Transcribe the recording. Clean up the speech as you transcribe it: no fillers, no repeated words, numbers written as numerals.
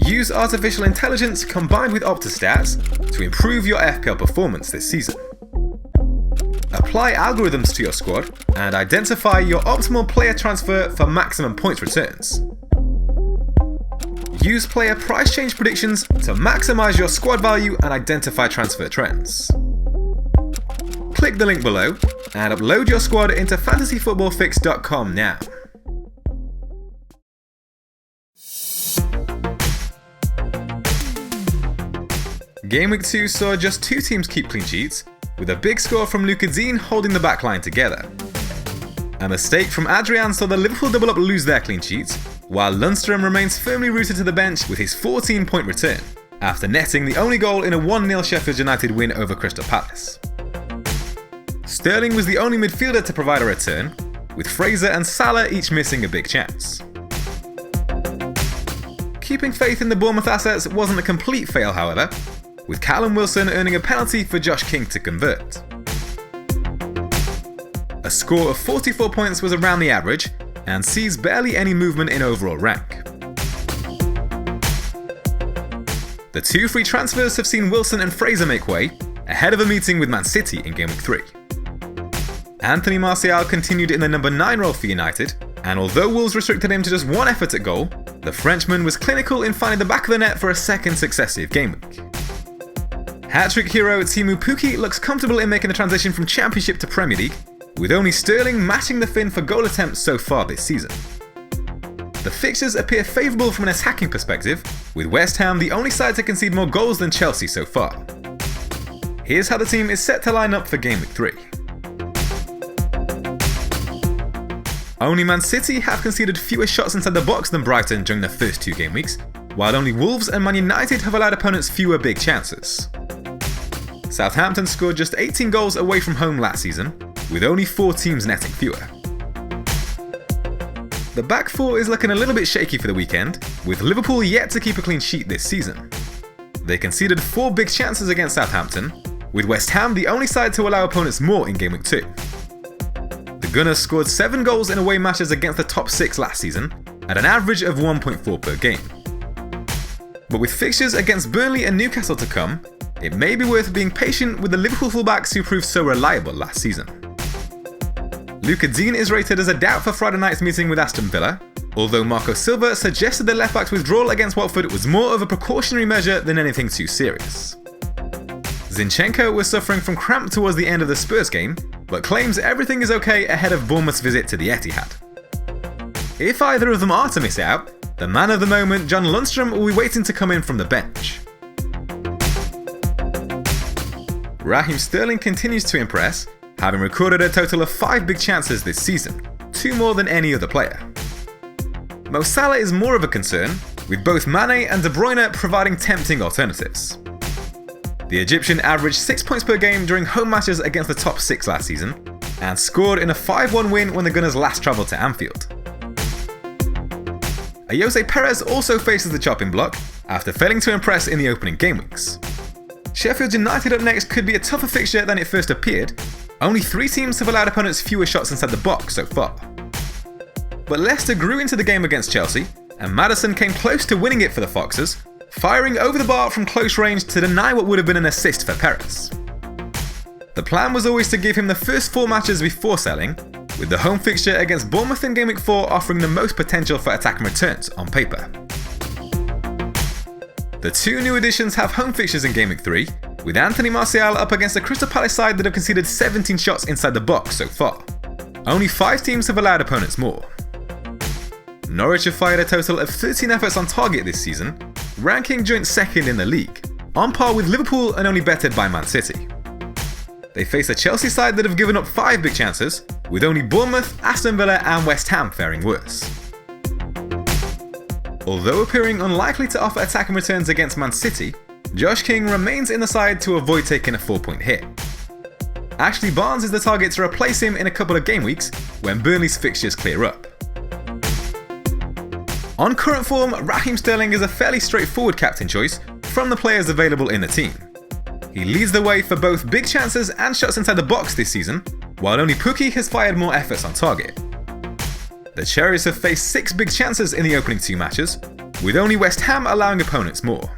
Use artificial intelligence combined with Optastats to improve your FPL performance this season. Apply algorithms to your squad and identify your optimal player transfer for maximum points returns. Use player price change predictions to maximize your squad value and identify transfer trends. Click the link below and upload your squad into fantasyfootballfix.com now. Gameweek 2 saw just 2 teams keep clean sheets, with a big score from Lucadine holding the backline together. A mistake from Adrian saw the Liverpool double-up lose their clean sheets, while Lundstrom remains firmly rooted to the bench with his 14-point return, after netting the only goal in a 1-0 Sheffield United win over Crystal Palace. Sterling was the only midfielder to provide a return, with Fraser and Salah each missing a big chance. Keeping faith in the Bournemouth assets wasn't a complete fail, however, with Callum Wilson earning a penalty for Josh King to convert. A score of 44 points was around the average, and sees barely any movement in overall rank. The 2 free transfers have seen Wilson and Fraser make way, ahead of a meeting with Man City in Gameweek 3. Anthony Martial continued in the number 9 role for United, and although Wolves restricted him to just 1 effort at goal, the Frenchman was clinical in finding the back of the net for a second successive gameweek. Hat-trick hero Teemu Pukki looks comfortable in making the transition from Championship to Premier League, with only Sterling matching the Finn for goal attempts so far this season. The fixtures appear favourable from an attacking perspective, with West Ham the only side to concede more goals than Chelsea so far. Here's how the team is set to line up for Gameweek 3. Only Man City have conceded fewer shots inside the box than Brighton during the first 2 game weeks, while only Wolves and Man United have allowed opponents fewer big chances. Southampton scored just 18 goals away from home last season, with only 4 teams netting fewer. The back 4 is looking a little bit shaky for the weekend, with Liverpool yet to keep a clean sheet this season. They conceded 4 big chances against Southampton, with West Ham the only side to allow opponents more in Gameweek 2. The Gunners scored 7 goals in away matches against the top 6 last season, at an average of 1.4 per game. But with fixtures against Burnley and Newcastle to come, it may be worth being patient with the Liverpool fullbacks who proved so reliable last season. Lucadine is rated as a doubt for Friday night's meeting with Aston Villa, although Marco Silva suggested the left-back's withdrawal against Watford was more of a precautionary measure than anything too serious. Zinchenko was suffering from cramp towards the end of the Spurs game, but claims everything is okay ahead of Bournemouth's visit to the Etihad. If either of them are to miss out, the man of the moment, John Lundstrom, will be waiting to come in from the bench. Raheem Sterling continues to impress, having recorded a total of 5 big chances this season, 2 more than any other player. Mo Salah is more of a concern, with both Mane and De Bruyne providing tempting alternatives. The Egyptian averaged 6 points per game during home matches against the top 6 last season, and scored in a 5-1 win when the Gunners last travelled to Anfield. Jose Perez also faces the chopping block, after failing to impress in the opening game weeks. Sheffield United up next could be a tougher fixture than it first appeared. Only 3 teams have allowed opponents fewer shots inside the box so far. But Leicester grew into the game against Chelsea, and Maddison came close to winning it for the Foxes, firing over the bar from close range to deny what would have been an assist for Perez. The plan was always to give him the first 4 matches before selling, with the home fixture against Bournemouth in Gameweek 4 offering the most potential for attacking returns on paper. The 2 new additions have home fixtures in Gameweek 3, with Anthony Martial up against a Crystal Palace side that have conceded 17 shots inside the box so far. Only 5 teams have allowed opponents more. Norwich have fired a total of 13 efforts on target this season, ranking joint second in the league, on par with Liverpool and only bettered by Man City. They face a Chelsea side that have given up 5 big chances, with only Bournemouth, Aston Villa and West Ham faring worse. Although appearing unlikely to offer attacking returns against Man City, Josh King remains in the side to avoid taking a 4-point hit. Ashley Barnes is the target to replace him in a couple of game weeks when Burnley's fixtures clear up. On current form, Raheem Sterling is a fairly straightforward captain choice from the players available in the team. He leads the way for both big chances and shots inside the box this season, while only Pukki has fired more efforts on target. The Cherries have faced 6 big chances in the opening 2 matches, with only West Ham allowing opponents more.